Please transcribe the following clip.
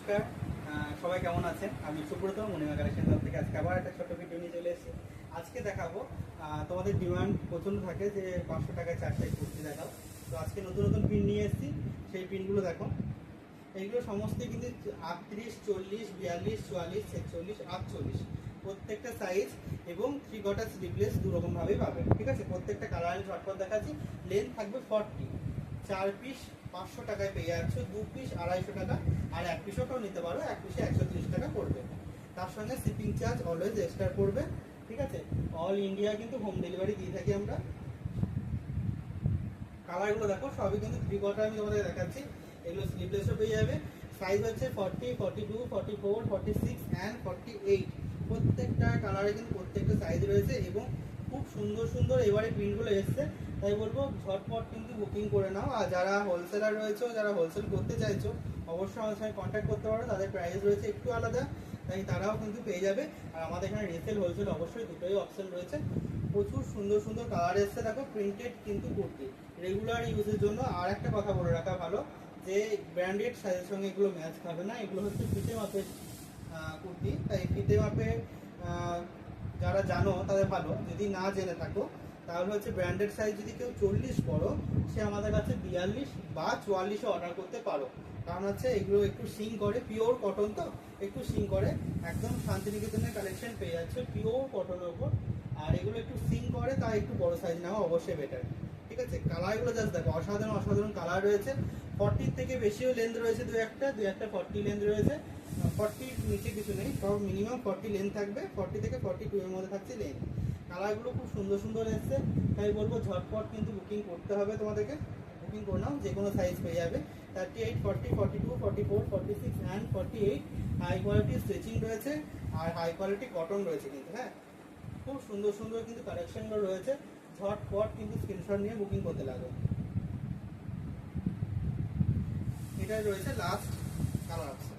নমস্কার, সবাই কেমন আছেন? আমি সুব্রত মণিমা কালেকশন থেকে আজকে আবার একটা ছোট্ট ভিডিও নিয়ে চলে এসেছি। আজকে দেখাবো তোমাদের ডিমান্ড প্রচণ্ড থাকে যে 500 টাকায় 4টায় কুর্তি দেখাও। তো আজকে নতুন নতুন পিন নিয়ে এসেছি, সেই পিনগুলো দেখো। এইগুলো সমস্ত কিন্তু 38, 40, 42, 44, 46, 48 প্রত্যেকটা সাইজ এবং 3/4 স্লিভলেস দুরকমভাবেই পাবে। ঠিক আছে, প্রত্যেকটা কালার আমি ঝটপট দেখাচ্ছি। লেন্থ থাকবে 40, 4 পিস 500 টাকায় পেয়ে যাচ্ছ, 2 পিস 250 টাকা, আর 1 পিসও নিতে পারো, 1 পিসে 130 টাকা পড়বে। তার সঙ্গে শিপিং চার্জ অলওয়েজ এক্সট্রা পড়বে। ঠিক আছে, অল ইন্ডিয়া কিন্তু হোম ডেলিভারি দিয়ে থাকি আমরা। কালারগুলো দেখো, সবই কিন্তু 3/4 আমি তোমাদের দেখাচ্ছি। এগুলো স্লিভলেসও পেয়ে যাবে। সাইজ হচ্ছে 40, 42, 44, 46 অ্যান্ড 48। প্রত্যেকটা কালারে কিন্তু প্রত্যেকটা সাইজ রয়েছে এবং খুব সুন্দর সুন্দর এবারে প্রিন্টগুলো এসছে। তাই বলবো ঝটপট কিন্তু বুকিং করে নাও। আর যারা হোলসেলার রয়েছে, যারা হোলসেল করতে চাইছো, অবশ্যই আমাদের সঙ্গে কন্ট্যাক্ট করতে পারো। তাদের প্রাইস রয়েছে একটু আলাদা, তাই তারাও কিন্তু পেয়ে যাবে। আর আমাদের এখানে রিটেল হোলসেল অবশ্যই দুটোই অপশন রয়েছে। প্রচুর সুন্দর সুন্দর কালার এসছে দেখো, প্রিন্টেড কিন্তু কুর্তি রেগুলার ইউজের জন্য। আর একটা কথা বলে রাখা ভালো যে ব্র্যান্ডেড সাইজের সঙ্গে এগুলো ম্যাচ খাবে না। এগুলো হচ্ছে ফিতে মাপের কুর্তি, তাই ফিতে মাপে যারা জানো তাদের ভালো, যদি না জেনে থাকো তাহলে হচ্ছে ব্র্যান্ডেড সাইজ যদি কেউ 40 পড়ো, সে আমাদের কাছে 42 বা 44 অর্ডার করতে পারো। কারণ হচ্ছে এগুলো একটু সিং করে, পিওর কটন তো একটু সিং করে। একদম শান্তিনিকেতনের কালেকশন পেয়ে যাচ্ছে পিওর কটনের উপর। আর এগুলো একটু সিং করে, তাই একটু বড় সাইজ নেওয়া অবশ্যই বেটার। ঠিক আছে, কালারগুলো জাস্ট দেখো, অসাধারণ অসাধারণ কালার রয়েছে। 40 থেকে বেশিও লেন্থ রয়েছে, দু একটা 40 লেন্থ রয়েছে। 40 নিচে কিছু নেই, সব মিনিমাম 40 লেন্থ থাকবে। 40 থেকে 42 এর মধ্যে থাকছে লেন্থ। কালারগুলো খুব সুন্দর সুন্দর এসছে, তাই বলবো ঝটপট কিন্তু বুকিং করতে হবে তোমাদেরকে। বুকিং করে নাও, যে কোনো সাইজ পেয়ে যাবে। 38, 40, 42, 44, 46 অ্যান্ড 48। হাই কোয়ালিটি স্ট্রেচিং রয়েছে আর হাই কোয়ালিটি কটন রয়েছে কিন্তু। হ্যাঁ, খুব সুন্দর সুন্দর কিন্তু কালেকশনগুলো রয়েছে। ঝটপট কিন্তু স্ক্রিনশট নিয়ে বুকিং করতে লাগবে। এটা রয়েছে লাস্ট কালার অপশন।